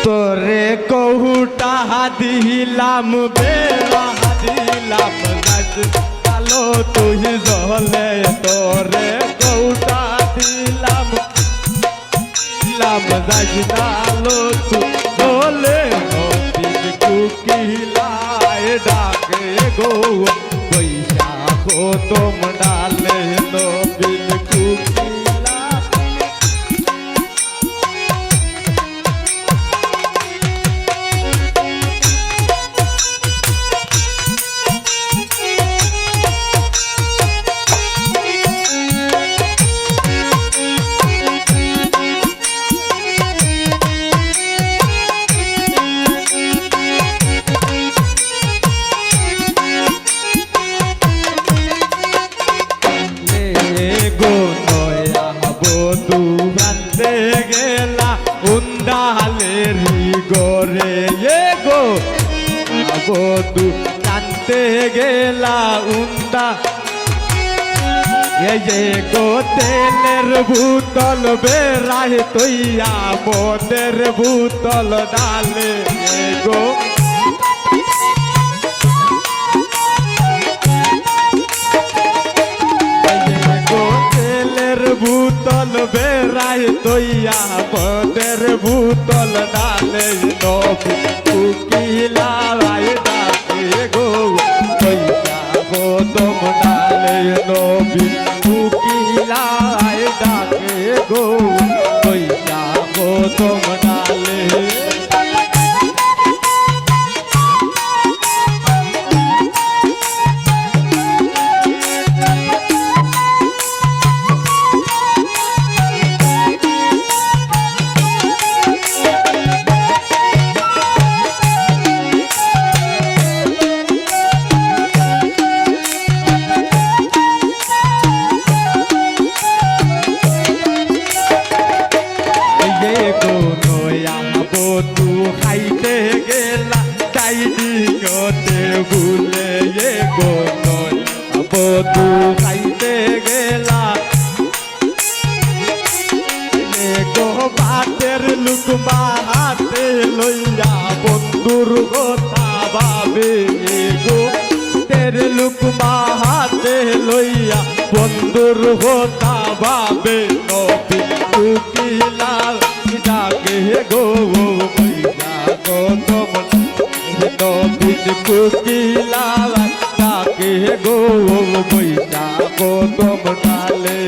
তোরে কহুটা দিলাম বেলা দিলাম নাচ কালো তুই জলে তোরে কহুটা দিলাম নাচ কালো তুই জলে নদীর কুকিলায় ডাকে গো পয়সা গো তোম ডালে নবীন কুকিলা গোরে গো বধু টানতে গেলা উন্দা গো তেলের ভূতল বেড়াই তৈয়া মদের ভূতল ডালে গো ভূতল বেড়াই তৈয়া মদের ভূতল ডালে নবী কুকিলাই ডাকে গো পয়সা গো তোম ডালে নবী কুকিলাই ডাকে গো পয়সা গো তোম ডালে বধু খাইতে গেলা চাইনি গতে ভুলে গো বধু খাইতে গেলা গো বাতের লুকমা হাতে লইয়া বন্ধুর কথা ভাবে গো তের লুকমা হাতে লইয়া বন্ধুর কথা ভাবে নবী কুকিলা ডাকে গো পয়সা গো তোম নবীন কুকিলা ডাকে গো পয়সা গো তোম ডালে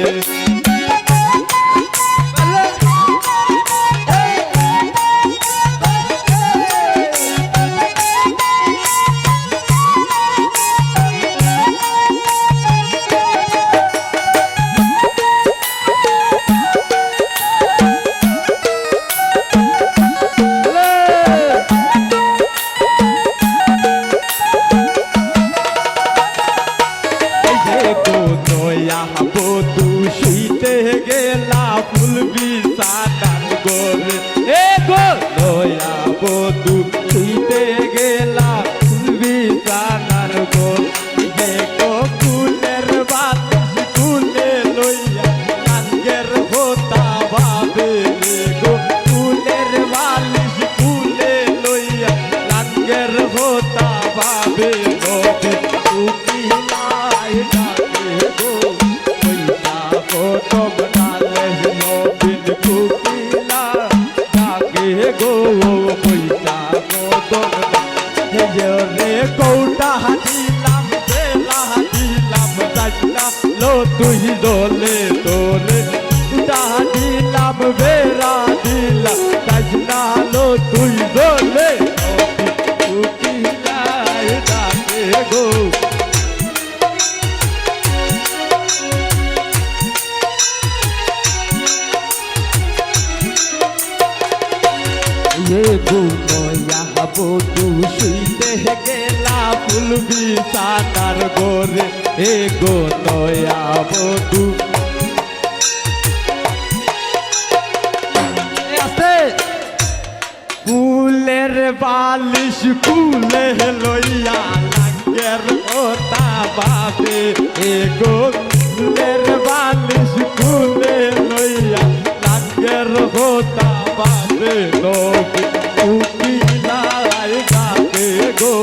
বধু শুইতে গেলা ফুল বিছানার গোরে গো দয়া বধু শুইতে গেলা ফুল বিছানার গোরে গো কুলের বাতাস কুলে লইয়া নাঙ্গের হোতা ভাবে গো কুলের বালিশ কুলে লইয়া নাঙ্গের হোতা ভাবে নবী কুকিলাই ডাকে গো তোম ডালে নবীন কুকিলা ডাকে গো পয়সা গো তোম রে কৌটা দিলাম বেলা দিলাম দাজলা লো তুই দোলে দোলে দিলাম বেড়া দিলাম দাজলা লো তুই দোলে কুকিলা ডাকে গো গো নয়া বধু শুইতে গেলা ফুল বিছানার গোরে গো নয়া বধু ফুলের বালিশ কুলে লইয়া নাঙ্গের ওতা বাবে গো ফুলের বালিশ কুলে লইয়া নাঙ্গের ওতা বাবে নবী উকিলাই ডাকে গো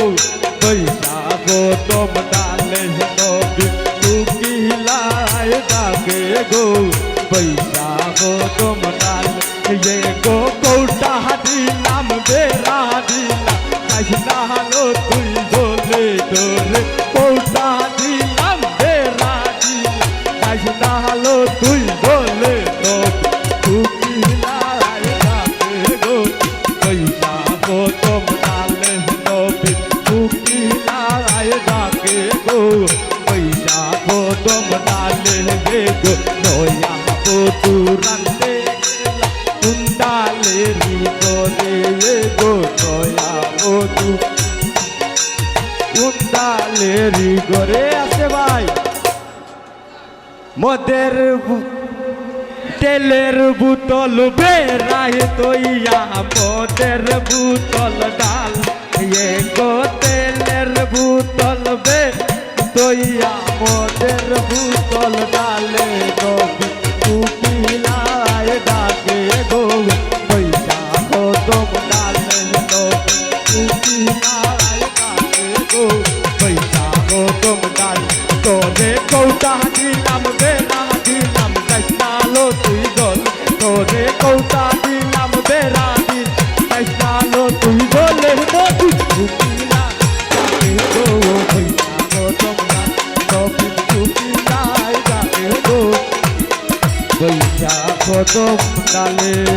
পয়সা গো তোম ডালে নবী উকিলাই ডাকে গো পয়সা গো তোম ডালে ये गो कौटा दिलाम बेरा दिला कैसना लो तुई बोले डोरे कौटा दिलाम बेरा दिला कैसना लो तुई बोले तो तू किलाई डाके गो पैसा गो तुम डाले नबी तू किलाई डाके गो पैसा गो तुम डाले गो नया गो तुरंते उंडालेरी गोरे गो नया गो तू उंडालेरी गोरे আছে ভাই মদের তেলের বোতল বেরাই তৈয়া মদের বোতল ডাল ये गो তেলের বোতল বে তৈয়া মদের বোতল ডালে নবী तू কিলাই ডাকে গো পয়সা গো তোম ডালে নবী तू কিলাই ডাকে গো পয়সা গো তোম ডাল তোরে কৌটা দিলাম বেরা দিলাম কৃষ্ণা লো তুই গল তোরে কৌটা দিলাম বেরা দিল কৃষ্ণা লো তুই বলে নবী तू কিলাই ডাকে গো পয়সা গো তোম ডাল নবী तू কিলাই ডাকে গো পয়সা গো তোম ডালে